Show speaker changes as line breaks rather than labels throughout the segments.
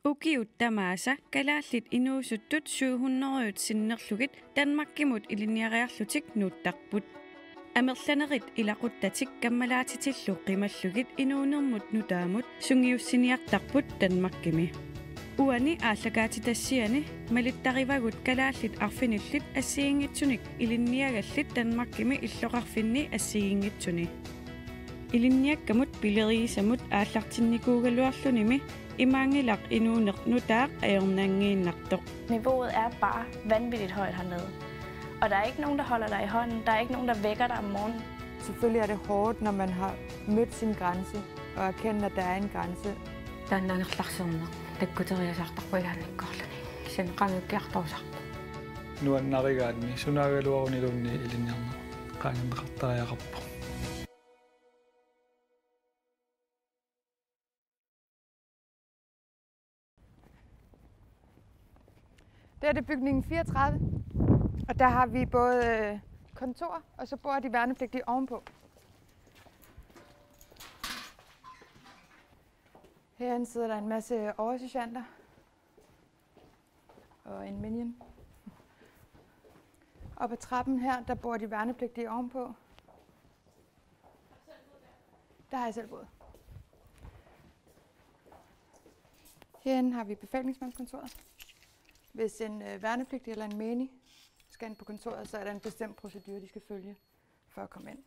Ukiuttamaasa kalaallit inuusuttut 700 sinnerlugit Danmarkimut iliniariarlutik nuuttarput. Amerlanerit ilaquttatik kammalaatitillu qimallugit inuunermut nutaamut sungiussiniartarput Danmarkimi. Uani aallakaatitassiani malittarivagut kalaallit arfinillit assiingitsunik iliniagallit Danmarkimi illoqarfinni assiingitsuni. Iliniakkamut pileriisamut aallartinnikuugaluarlunimi imaangilaq inuuneq nutaaq ajornaangiinnartoq.
Niveauet er bare vanvittigt højt hernede. Og der er ikke nogen, der holder dig i hånden. Der er ikke nogen, der vækker dig om morgenen.
Selvfølgelig er det hårdt, når man har mødt sin grænse og erkendt, at der er en grænse.
Nu er den narigaadni sunagaluarunilunni ilinniarna qaananneqartariaqarpo.
Det er det bygningen 34, og der har vi både kontor, og så bor de værnepligtige ovenpå. Herinde sidder der en masse oversergeanter og en minion. Og ad trappen her, der bor de værnepligtige ovenpå. Der har jeg selv boet. Herinde har vi befalingsmandskontoret. Hvis en værnepligtig eller en menig skal ind på kontoret, så er der en bestemt procedure, de skal følge for at komme ind.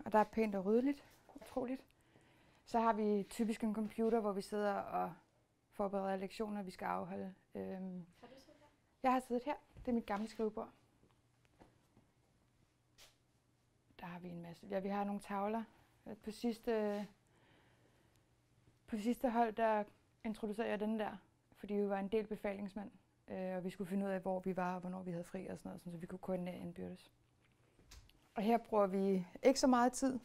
Og der er pænt og ryddeligt, utroligt. Så har vi typisk en computer, hvor vi sidder og forbereder lektioner, vi skal afholde.
Har du siddet her?
Jeg har siddet her. Det er mit gamle skrivebord. Der har vi en masse. Ja, vi har nogle tavler. På sidste hold, der introducerede jeg den der, fordi vi var en del befalingsmand, og vi skulle finde ud af, hvor vi var og hvornår vi havde fri og sådan noget, så vi kunne koordinere indbyrdes. Og her bruger vi ikke så meget tid.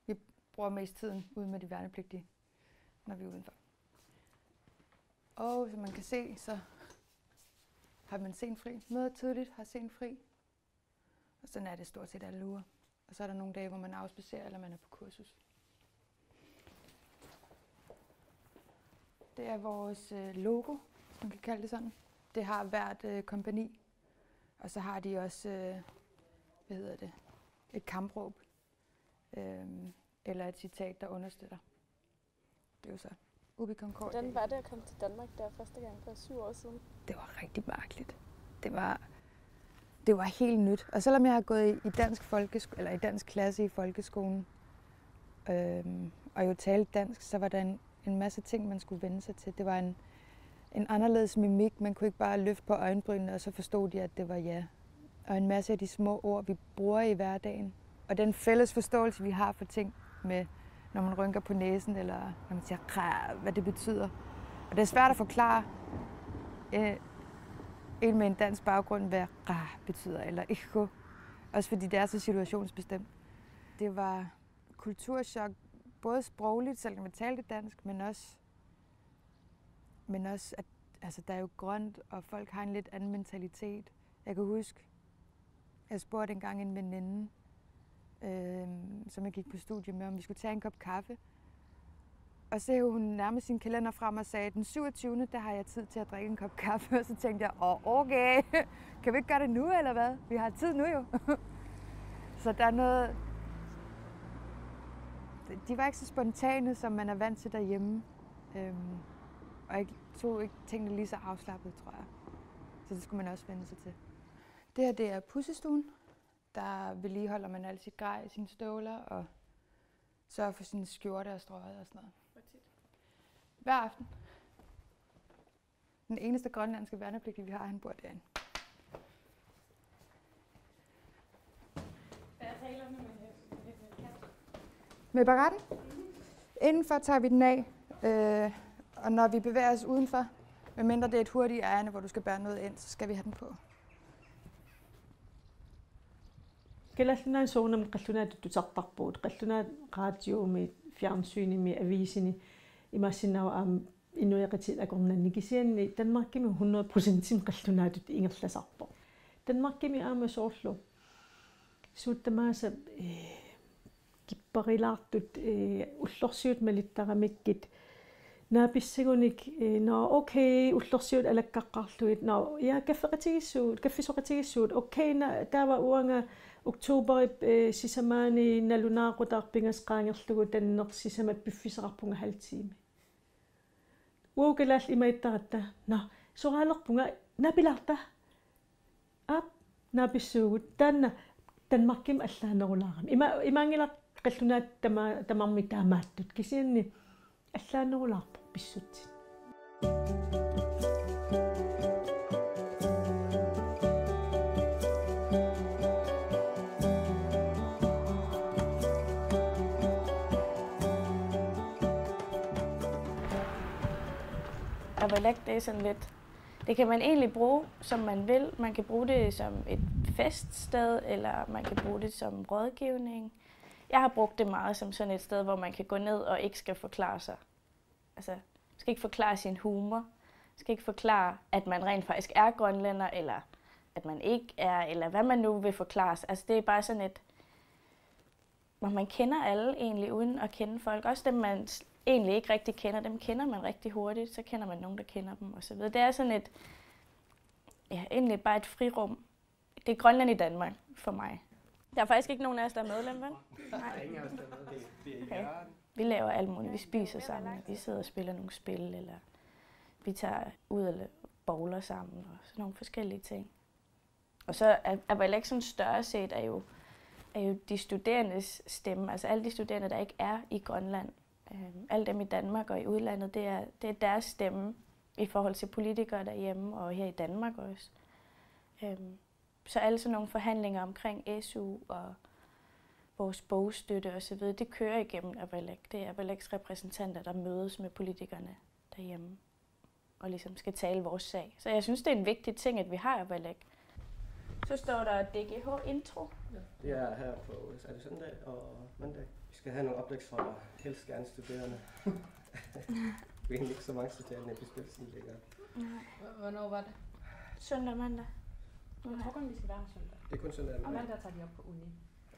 Vi bruger mest tiden ude med de værnepligtige, når vi er udenfor. Og som man kan se, så har man sent fri. Møder tidligt, har sent fri. Og sådan er det stort set alle uger. Og så er der nogle dage, hvor man afspacerer, eller man er på kursus. Det er vores logo, hvis man kan kalde det sådan. Det har hvert kompagni. Og så har de også, et kampråb. Eller et citat, der understøtter. Det er jo så Ubi Concord.
Hvordan var det at komme til Danmark der første gang for 7 år siden?
Det var rigtig mærkeligt. Det var helt nyt. Og selvom jeg har gået i dansk klasse i folkeskolen, og jo talte dansk, så var der en masse ting, man skulle vende sig til. Det var en anderledes mimik. Man kunne ikke bare løfte på øjenbrynene, og så forstod de, at det var ja. Og en masse af de små ord, vi bruger i hverdagen. Og den fælles forståelse, vi har for ting, med, når man rynker på næsen, eller når man siger, hvad det betyder. Og det er svært at forklare en med en dansk baggrund, hvad betyder, eller ikke. Også fordi det er så situationsbestemt. Det var kulturschok, både sprogligt, selvom jeg talte dansk, men også at altså, der er jo grønt, og folk har en lidt anden mentalitet. Jeg kan huske, jeg spurgte engang en veninde, som jeg gik på studie med, om vi skulle tage en kop kaffe. Og så hævde hun nærmest sin kalender frem og sagde, den 27. der har jeg tid til at drikke en kop kaffe. Og så tænkte jeg, okay, kan vi ikke gøre det nu, eller hvad? Vi har tid nu jo. Så der er noget... De var ikke så spontane, som man er vant til derhjemme. Og jeg tog ikke tingene lige så afslappet, tror jeg. Så det skulle man også vende sig til. Det her, det er pudsestuen. Der vedligeholder man alt sit grej, sine støvler og sørger for sine skjorte og strøget og sådan noget.
Hvor tit?
Hver aften. Den eneste grønlandske værnepligtige, vi har, han bor derinde.
Hvad er reglerne med kat?
Med baretten? Indenfor tager vi den af, og når vi bevæger os udenfor, medmindre det er et hurtigt ærende, hvor du skal bære noget ind, så skal vi have den på.
Kalallunaan suunam qallunaat tutartarpuut qallunaat raatioumi fjernsyinimi avisini imassinnawa aam innuiqatit akornanni kisianni Danmarkimi 100% qallunaatut ingerlasarpo Danmarkimi aama soorlu suuttamaasa parilaartut ullorsiut malittaqamikkit naapissigunik okay ullorsiut alakkaqqarluit kaffeqatigissuut okay taava uanga oktober sisamaani nalunaaqutaarpingasqaangerlugu tannersisamat piffiseqarpunga halvtime uukalaall imaittaratta soqaalerpunga napilarta naapissuugut taanna Danmarkim allaanerulaaram imaangilaq qallunaat tamarmik taamaattut kisianni allaanerulaarpo pissutsit
Avalak, det er sådan lidt. Det kan man egentlig bruge, som man vil. Man kan bruge det som et feststed, eller man kan bruge det som rådgivning. Jeg har brugt det meget som sådan et sted, hvor man kan gå ned og ikke skal forklare sig. Altså, man skal ikke forklare sin humor. Man skal ikke forklare, at man rent faktisk er grønlænder, eller at man ikke er, eller hvad man nu vil forklare sig. Altså, det er bare sådan et, hvor man kender alle egentlig, uden at kende folk. Også dem, man egentlig ikke rigtig kender, dem kender man rigtig hurtigt. Så kender man nogen, der kender dem osv. Det er sådan et, egentlig bare et frirum. Det er Grønland i Danmark for mig. Der er faktisk ikke nogen af os, der er medlem, vel?
Nej. Ingen af os, der er med. Det er
okay. Vi laver alt muligt. Vi spiser sammen, vi sidder og spiller nogle spil, eller vi tager ud og bowler sammen, og sådan nogle forskellige ting. Og så er Avalak sådan større set er jo de studerendes stemme, altså alle de studerende, der ikke er i Grønland. Alle dem i Danmark og i udlandet, det er deres stemme i forhold til politikere derhjemme og her i Danmark også. Så alle sådan nogle forhandlinger omkring SU og vores bogstøtte osv., det kører igennem Avalak. Det er Avalaks repræsentanter, der mødes med politikerne derhjemme og ligesom skal tale vores sag. Så jeg synes, det er en vigtig ting, at vi har Avalak. Så står der DGH Intro.
Det er her på søndag og mandag. Vi skal have nogle oplæg fra helst gerne studerende. Vi er egentlig ikke så mange studerende i bestyrelsen længere.
Hvornår var det?
Søndag og mandag.
Jeg tror kun, vi skal være her søndag.
Det er kun søndag og
Og
mandag.
mandag tager de op på uni.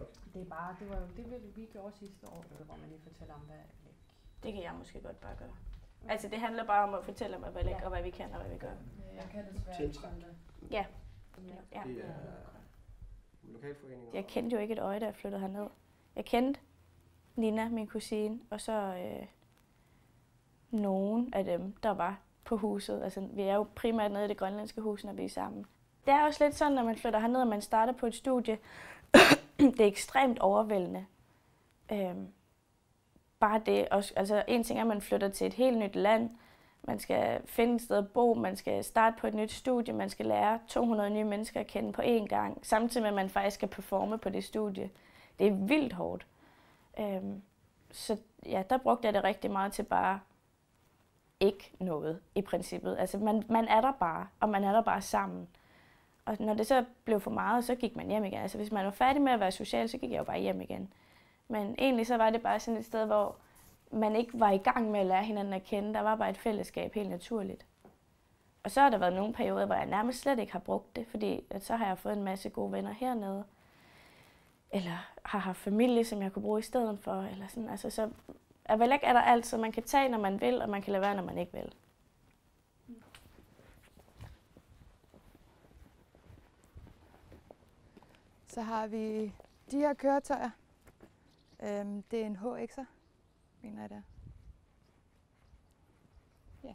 Okay.
Det var jo det, vi gjorde sidste år, hvor man lige fortæller om, hvad Avalak.
Det kan jeg måske godt bare gøre. Altså det handler bare om at fortælle om Avalak og hvad vi kan og hvad vi gør.
Jeg kan desværre søndag.
Ja.
Ja. Det er lokalforeningen.
Jeg kendte jo ikke et øje, da jeg flyttede herned. Jeg kendte Nina, min kusine, og så nogen af dem, der var på huset. Altså, vi er jo primært nede i det grønlandske hus, når vi er sammen. Det er også lidt sådan, når man flytter herned, og man starter på et studie. Det er ekstremt overvældende. Bare det. Også, altså, en ting er, at man flytter til et helt nyt land. Man skal finde et sted at bo, man skal starte på et nyt studie, man skal lære 200 nye mennesker at kende på én gang, samtidig med, at man faktisk skal performe på det studie. Det er vildt hårdt. Så ja, der brugte jeg det rigtig meget til bare ikke noget i princippet. Altså man er der bare, og man er der bare sammen. Og når det så blev for meget, så gik man hjem igen. Altså hvis man var færdig med at være social, så gik jeg jo bare hjem igen. Men egentlig så var det bare sådan et sted, hvor man ikke var i gang med at lære hinanden at kende. Der var bare et fællesskab helt naturligt. Og så har der været nogle perioder, hvor jeg nærmest slet ikke har brugt det, fordi at så har jeg fået en masse gode venner hernede. Eller har haft familie, som jeg kunne bruge i stedet for. Eller sådan. Altså, så Avalak er der altid. Man kan tage, når man vil, og man kan lade være, når man ikke vil.
Så har vi de her køretøjer. Det er en HX'er, mener jeg det. Ja.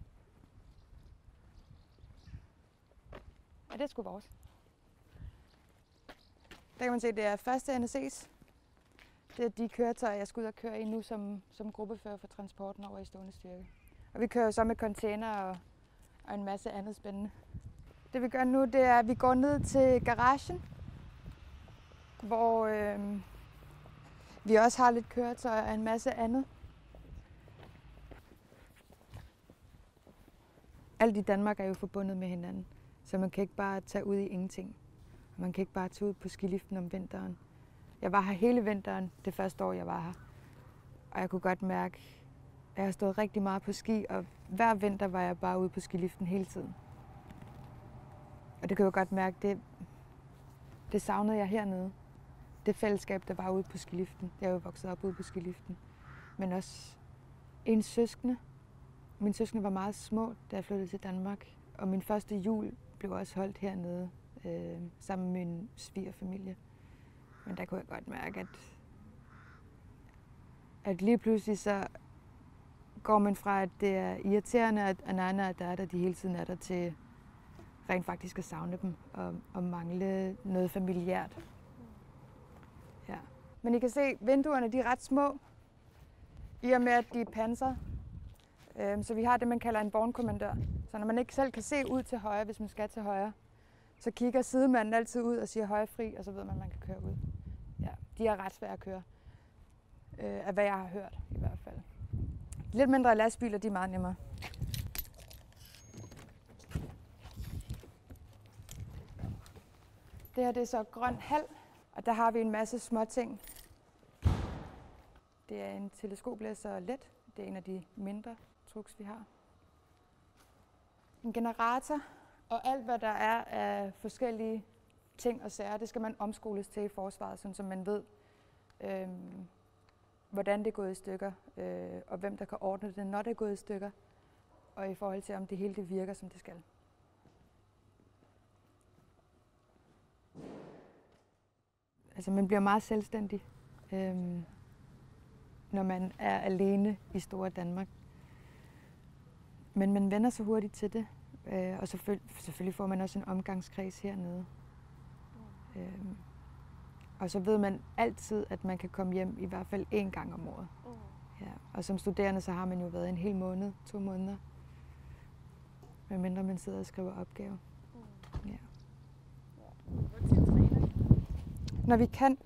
Ja, det er sgu vores. Der kan man se, at det er første NSC's. Det er de køretøjer, jeg skal ud og køre i nu som gruppefører for transporten over i stående styrke. Og vi kører så med container og en masse andet spændende. Det vi gør nu, det er, at vi går ned til garagen, hvor vi også har lidt køretøjer og en masse andet. Alt i Danmark er jo forbundet med hinanden, så man kan ikke bare tage ud i ingenting. Man kan ikke bare tage ud på skiliften om vinteren. Jeg var her hele vinteren, det første år, jeg var her. Og jeg kunne godt mærke, at jeg har stået rigtig meget på ski, og hver vinter var jeg bare ude på skiliften hele tiden. Og det kan jeg godt mærke, det savnede jeg hernede. det fællesskab, der var ude på skiliften. Jeg er jo vokset op ude på skiliften. Men også ens søskende. Mine søskende var meget små, da jeg flyttede til Danmark. Og min første jul blev også holdt hernede sammen med min svigerfamilie. Men der kunne jeg godt mærke, at lige pludselig så går man fra, at det er irriterende, at Nana og Dada, de hele tiden er der, til rent faktisk at savne dem og mangle noget familiært. Ja. Men I kan se, vinduerne de er ret små, i og med at de er panser. Så vi har det, man kalder en vognkommandør. Så når man ikke selv kan se ud til højre, hvis man skal til højre, så kigger sidemanden altid ud og siger højre fri, og så ved man, at man kan køre ud. Ja, de er ret svære at køre. Af hvad jeg har hørt, i hvert fald. Lidt mindre lastbiler, de er meget nemmere. Det her det er så grøn hal, og der har vi en masse små ting. Det er en teleskoplæsser let. Det er en af de mindre trucks, vi har. En generator og alt, hvad der er af forskellige ting og sager, det skal man omskoles til i forsvaret, sådan så man ved, hvordan det er gået i stykker, og hvem der kan ordne det, når det er gået i stykker, og i forhold til, om det hele det virker, som det skal. Altså, man bliver meget selvstændig, når man er alene i store Danmark. Men man vender sig hurtigt til det, og selvfølgelig får man også en omgangskreds hernede. Og så ved man altid, at man kan komme hjem i hvert fald 1 gang om året. Ja. Og som studerende, så har man jo været en hel måned, 2 måneder. Medmindre man sidder og skriver opgave. Ja. Når vi kan.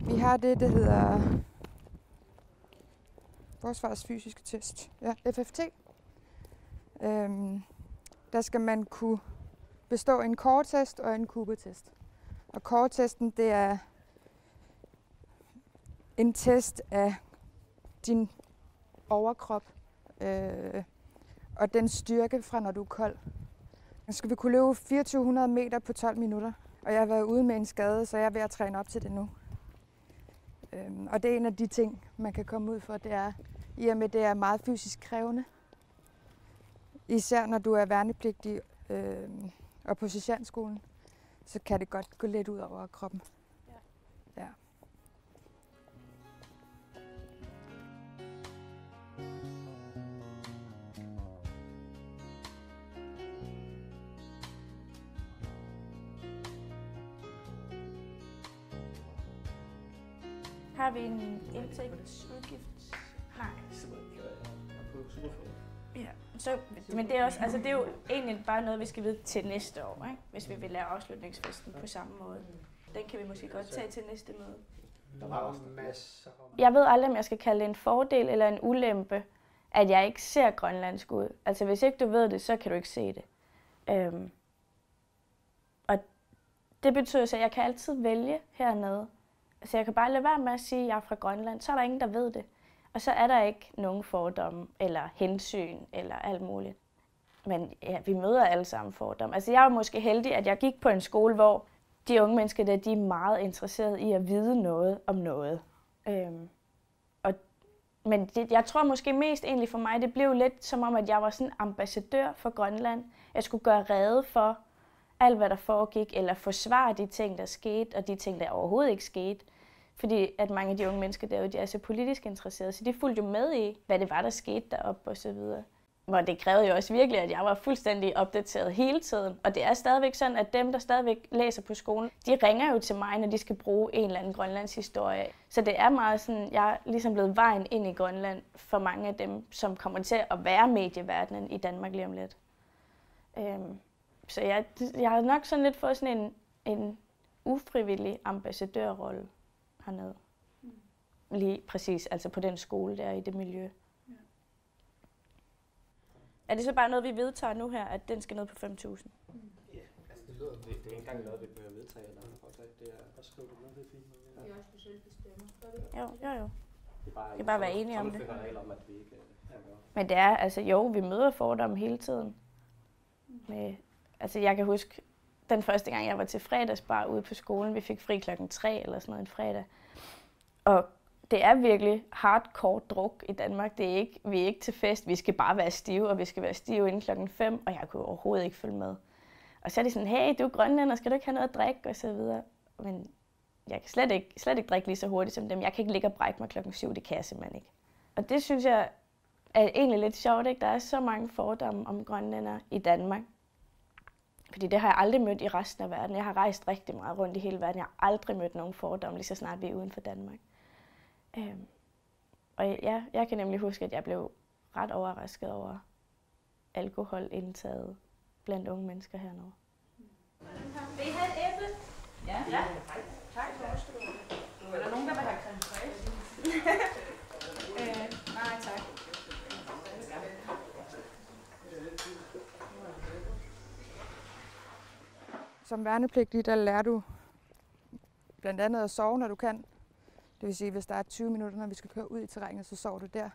Vi har det, der hedder Forsvarets fysiske test. Ja, FFT. Der skal man kunne bestå en core-test og en Cooper-test. Og core-testen, det er en test af din overkrop og den styrke fra, når du er kold. Så skal vi kunne løbe 2400 meter på 12 minutter. Og jeg har været ude med en skade, så jeg er ved at træne op til det nu. Og det er en af de ting, man kan komme ud for, det er, i og med det er meget fysisk krævende. Især når du er værnepligtig og på sergentskolen, så kan det godt gå lidt ud over kroppen. Ja.
Har vi en indtægtsudgift? Nej. Ja, så, men det er også, altså det er jo egentlig bare noget, vi skal vide til næste år, ikke? Hvis vi vil lave afslutningsfesten på samme måde. Den kan vi måske godt tage til næste møde.
Der var også masser.
Jeg ved aldrig, om jeg skal kalde det en fordel eller en ulempe, at jeg ikke ser grønlandsk ud. Altså hvis ikke du ved det, så kan du ikke se det. Og det betyder så, at jeg kan altid vælge hernede. Altså jeg kan bare lade være med at sige, at jeg er fra Grønland, så er der ingen, der ved det. Og så er der ikke nogen fordomme eller hensyn eller alt muligt. Men ja, vi møder alle sammen fordomme. Altså jeg er måske heldig, at jeg gik på en skole, hvor de unge mennesker der, de er meget interesserede i at vide noget om noget. Men jeg tror måske mest egentlig for mig, det blev lidt som om, at jeg var sådan ambassadør for Grønland. Jeg skulle gøre rede for alt, hvad der foregik, eller forsvare de ting, der skete, og de ting, der overhovedet ikke skete. Fordi at mange af de unge mennesker derude, de er så politisk interesserede, så de fulgte jo med i, hvad det var, der skete deroppe og så videre. Og det krævede jo også virkelig, at jeg var fuldstændig opdateret hele tiden. Og det er stadigvæk sådan, at dem, der stadigvæk læser på skolen, de ringer jo til mig, når de skal bruge en eller anden Grønlands historie. Så det er meget sådan, jeg er ligesom blevet vejen ind i Grønland for mange af dem, som kommer til at være medieverdenen i Danmark lige om lidt. Så jeg har nok sådan lidt fået sådan en ufrivillig ambassadørrolle hernede. Lige præcis, altså på den skole der i det miljø. Ja. Er det så bare noget, vi vedtager nu her, at den skal ned på 5.000?
Ja, altså det er ikke engang noget, vi bør vedtage eller aftale. Det er også skrive det med, det er fint.
Vi også du selv bestemmer.
Jo. Vi kan bare være enige om det.
Regler om, at vi ikke
Men det er, altså jo, vi møder fordomme hele tiden. Altså jeg kan huske, den første gang, jeg var til fredagsbar ude på skolen. Vi fik fri 3:00 eller sådan noget en fredag. Og det er virkelig hardcore druk i Danmark. Det er ikke, vi er ikke til fest. Vi skal bare være stive, og vi skal være stive inden 5:00, og jeg kunne overhovedet ikke følge med. Og så er de sådan, hey, du er grønlænder, skal du ikke have noget at drikke? Og så videre. Men jeg kan slet ikke drikke lige så hurtigt som dem. Jeg kan ikke ligge og brække mig 7:00, det kan jeg simpelthen ikke. Og det synes jeg er egentlig lidt sjovt, ikke? Der er så mange fordomme om grønlændere i Danmark. Fordi det har jeg aldrig mødt i resten af verden. Jeg har rejst rigtig meget rundt i hele verden. Jeg har aldrig mødt nogen fordomme, lige så snart vi er uden for Danmark. Og ja, jeg kan nemlig huske, at jeg blev ret overrasket over alkoholindtaget blandt unge mennesker hernede.
Vil I have et æble? Ja. Ja. Tak. Er der nogen, der vil have creme fraiche? Nej, tak.
Som værnepligtig, der lærer du blandt andet at sove, når du kan. Det vil sige, hvis der er 20 minutter, når vi skal køre ud i terrænet, så sover du der.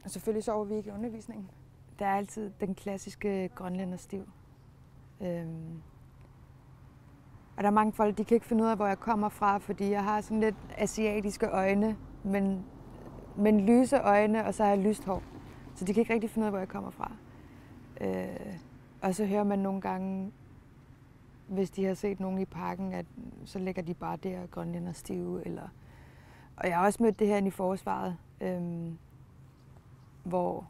Og selvfølgelig sover vi ikke i undervisningen. Der er altid den klassiske grønlænderstiv. Og der er mange folk, de kan ikke finde ud af, hvor jeg kommer fra, fordi jeg har sådan lidt asiatiske øjne, men lyse øjne, og så har jeg lyst hår. Så de kan ikke rigtig finde ud af, hvor jeg kommer fra. Og så hører man nogle gange, hvis de har set nogen i parken, at så ligger de bare der grønlænderstive. Og jeg har også mødt det her i forsvaret, hvor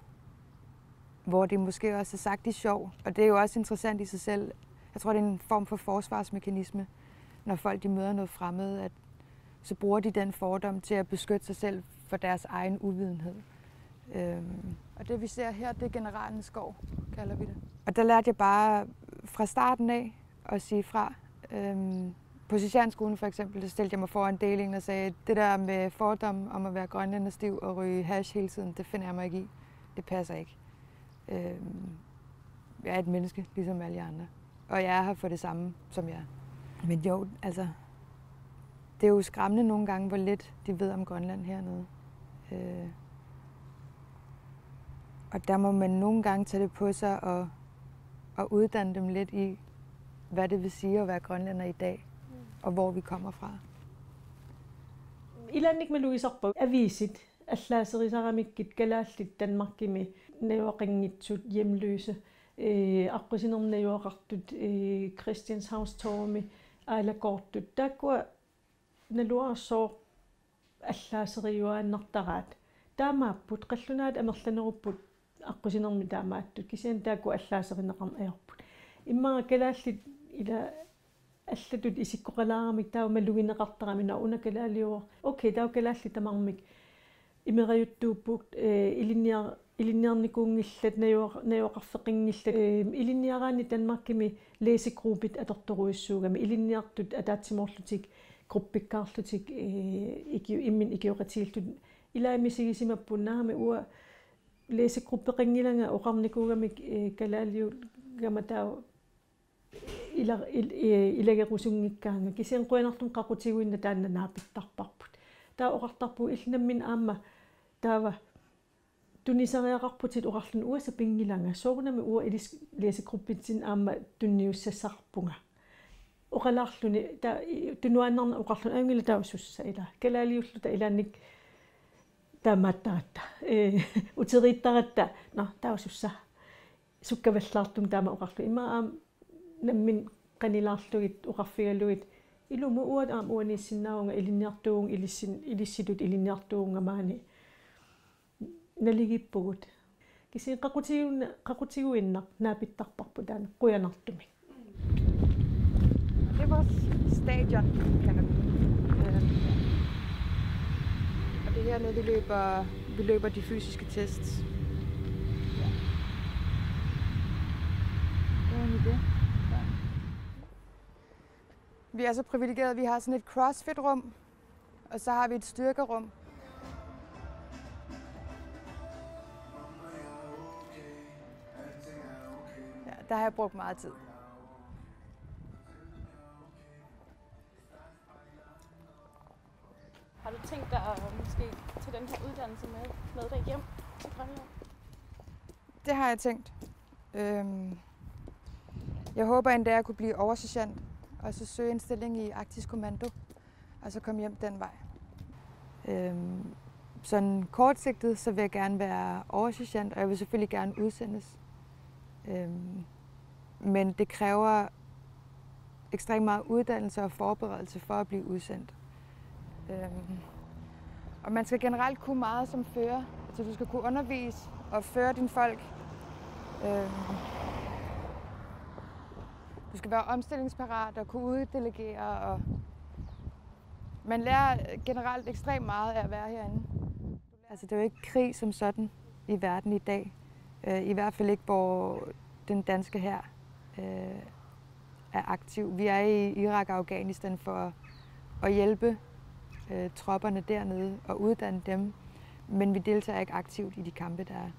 det måske også er sagt i sjov. Og det er jo også interessant i sig selv. Jeg tror, det er en form for forsvarsmekanisme, når folk de møder noget fremmed, at så bruger de den fordom til at beskytte sig selv for deres egen uvidenhed. Og det vi ser her, det er generalens skov, kalder vi det. Og der lærte jeg bare fra starten af at sige fra. På Sergentskolen for eksempel, der stillede jeg mig foran delingen og sagde, at det der med fordom om at være grønlænderstiv og ryge hash hele tiden, det finder jeg mig ikke i. Det passer ikke. Jeg er et menneske, ligesom alle andre. Og jeg er her for det samme, som jeg er. Men jo, altså, det er jo skræmmende nogle gange, hvor lidt de ved om Grønland hernede. Og der må man nogle gange tage det på sig og uddanne dem lidt i, hvad det vil sige at være grønlænder i dag, og hvor vi kommer fra.
Ilannik med Louise Arbo avisit allaaserisaramikkit kalaallit Danmarkimi najuaqinngitsut hjemløse аққусинерм наjuaqartut Christianshavnstormi аалакоортут тааккуа налуарсоо аллаасериуааннартараат таамааппут қаллунаат амерланеруппут аққусинерми таамааттут кисиан таакку аллаасеринеқарн аярпут иммаа калааллит ила аллатут исиккоқалаарамик таама лугинеқартарамина уна калаалиуо окей таа калаалли тамармик имериуттууппук илинниарникуунгиллат наjuaqarfeqinngillat илинниараани Danmarkimi læsegruppit atortoruissuugami илинниартут атаатсимоорлутик группиккаарлутик иммин икиоқатииллут илаамисигисимаппуннаами уа læsegruppеқингиланга оқарникуугамик калаалиу гаматаа илагерусунгиккаанга кисиан қуянартун қақутигуинна таанна наапиттарпарпут таа оқартарпу иллнаммин аама таава тунисариақарпутит оқарлун уаса пингиланга соорунами уа илис læsegruppitsin аама тунниуссассарпунга оқалаарлуни таа тунуаннарна оқарлун ангила таусусса ила калаалиуллута илаанник таамааттаратта утерииттаратта таусусса суккаваллаартум таама оқарлу имаа наммин канилаарлугит оқарфигаллугит илуму уат аам уаниссиннаунга илинниартуун илисситут илинниартуунгамаани налигиппугут кисин қақутигуиннақ наапиттарпарпу таана қуянартумик.
Det er vores stadion, kan man. Og det er hernede, vi løber de fysiske tests. Ja. Det er det. Vi er så privilegerede, at vi har sådan et CrossFit-rum, og så har vi et styrkerum. Ja, der har jeg brugt meget tid.
Har du tænkt dig at måske tage den her uddannelse med dig hjem til Grønland?
Det har jeg tænkt. Jeg håber endda at kunne blive oversergeant, og så søge en stilling i Arktisk Kommando, og så komme hjem den vej. Sådan kortsigtet, så vil jeg gerne være oversergeant, og jeg vil selvfølgelig gerne udsendes. Men det kræver ekstremt meget uddannelse og forberedelse for at blive udsendt. Og man skal generelt kunne meget som fører. Altså du skal kunne undervise og føre dine folk. Du skal være omstillingsparat og kunne uddelegere. Og man lærer generelt ekstremt meget af at være herinde. Altså det er jo ikke krig som sådan i verden i dag. I hvert fald ikke, hvor den danske hær er aktiv. Vi er i Irak og Afghanistan for at hjælpe tropperne dernede og uddanne dem, men vi deltager ikke aktivt i de kampe, der er.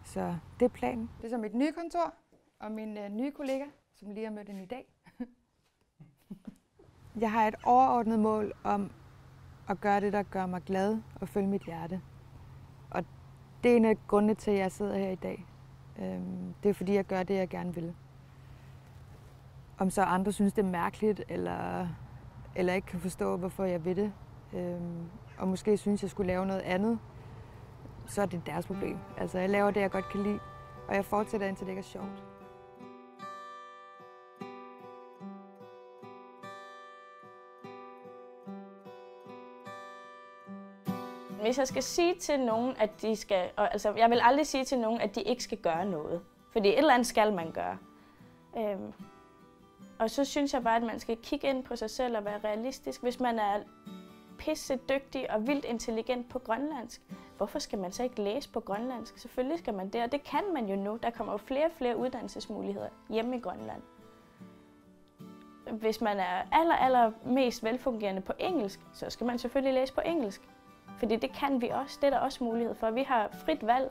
Så det er planen. Det er så mit nye kontor og min nye kollega, som lige har mødt ind i dag. Jeg har et overordnet mål om at gøre det, der gør mig glad og følge mit hjerte. Og det er en af grundene til, at jeg sidder her i dag. Det er fordi, jeg gør det, jeg gerne vil. Om så andre synes, det er mærkeligt, eller ikke kan forstå, hvorfor jeg vil det, og måske synes, jeg skulle lave noget andet, så er det deres problem. Altså, jeg laver det, jeg godt kan lide, og jeg fortsætter, indtil det ikke er sjovt.
Hvis jeg skal sige til nogen, at de skal... Altså, jeg vil aldrig sige til nogen, at de ikke skal gøre noget. Fordi et eller andet skal man gøre. Og så synes jeg bare, at man skal kigge ind på sig selv og være realistisk. Hvis man er pisse dygtig og vildt intelligent på grønlandsk, hvorfor skal man så ikke læse på grønlandsk? Selvfølgelig skal man det, og det kan man jo nu. Der kommer jo flere og flere uddannelsesmuligheder hjemme i Grønland. Hvis man er aller mest velfungerende på engelsk, så skal man selvfølgelig læse på engelsk. Fordi det kan vi også. Det er der også mulighed for. Vi har frit valg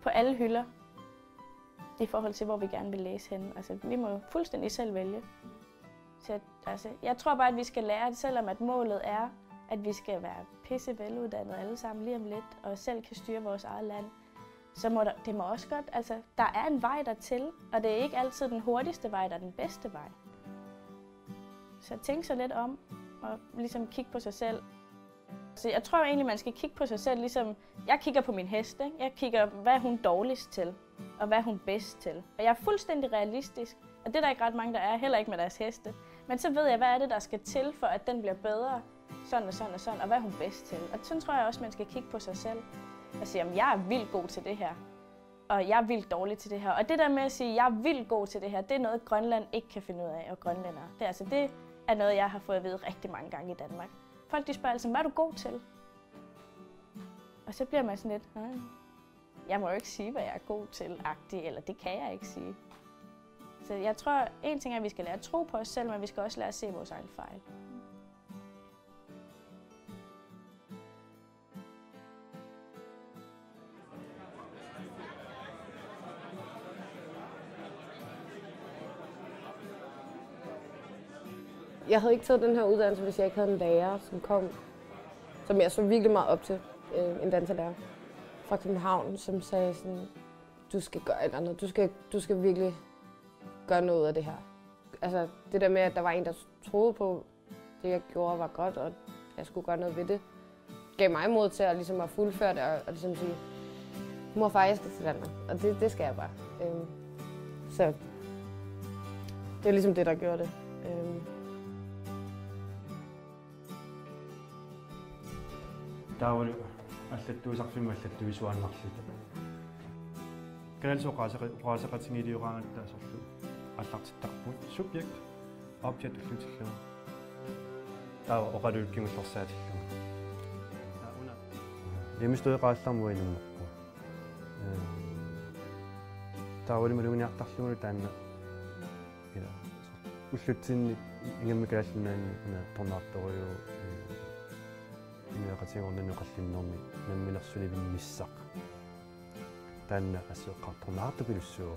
på alle hylder i forhold til, hvor vi gerne vil læse henne. Altså, vi må fuldstændig selv vælge. Så, altså, jeg tror bare, at vi skal lære det, selvom at målet er, at vi skal være pisse veluddannede alle sammen lige om lidt, og selv kan styre vores eget land. Så må det må også godt, altså, der er en vej dertil, og det er ikke altid den hurtigste vej, der er den bedste vej. Så tænk så lidt om, og ligesom kigge på sig selv. Så jeg tror egentlig, man skal kigge på sig selv, ligesom jeg kigger på min hest, ikke? Jeg kigger, hvad er hun dårligst til, og hvad er hun bedst til. Og jeg er fuldstændig realistisk, og det er der ikke ret mange, der er, heller ikke med deres heste. Men så ved jeg, hvad er det, der skal til, for at den bliver bedre, sådan og sådan og sådan, og hvad er hun bedst til. Og sådan tror jeg også, man skal kigge på sig selv og sige, at jeg er vildt god til det her, og jeg er vildt dårlig til det her. Og det der med at sige, at jeg er vildt god til det her, det er noget, Grønland ikke kan finde ud af, og grønlændere. Det er noget, jeg har fået at vide rigtig mange gange i Danmark. Folk de spørger altså, hvad er du god til? Og så bliver man sådan lidt, jeg må jo ikke sige, hvad jeg er god til, agtig, eller det kan jeg ikke sige. Så jeg tror, en ting er, at vi skal lære at tro på os selv, men vi skal også lære at se vores egen fejl.
Jeg havde ikke taget den her uddannelse, hvis jeg ikke havde en lærer, som jeg så virkelig meget op til, en danserlærer fra København, som sagde sådan, du skal gøre et eller andet, du skal virkelig gøre noget af det her. Altså det der med, at der var en, der troede på, det jeg gjorde var godt, og jeg skulle gøre noget ved det, gav mig mod til at, ligesom at fuldføre det og ligesom sige, mor og far, jeg skal til Danmark, og det skal jeg bare. Så det er ligesom det, der gjorde det.
Taawali аллаттуисарфиму аллаттуисуаннарлута каналсоqaasaqatingiliuqaangattaasорlu аллартиттарпут subject object уллутиллуга таа оқалуулкимуллерсаатиллуга тауна лимистуеqaаллармуинуммерпу таавали малугиниартарлугу таанна ила уллутсинни ингаммикааллунаани уна торнаарторюу намминерсуни виммиссақ таанна ассеэққартарнаартупилуссуо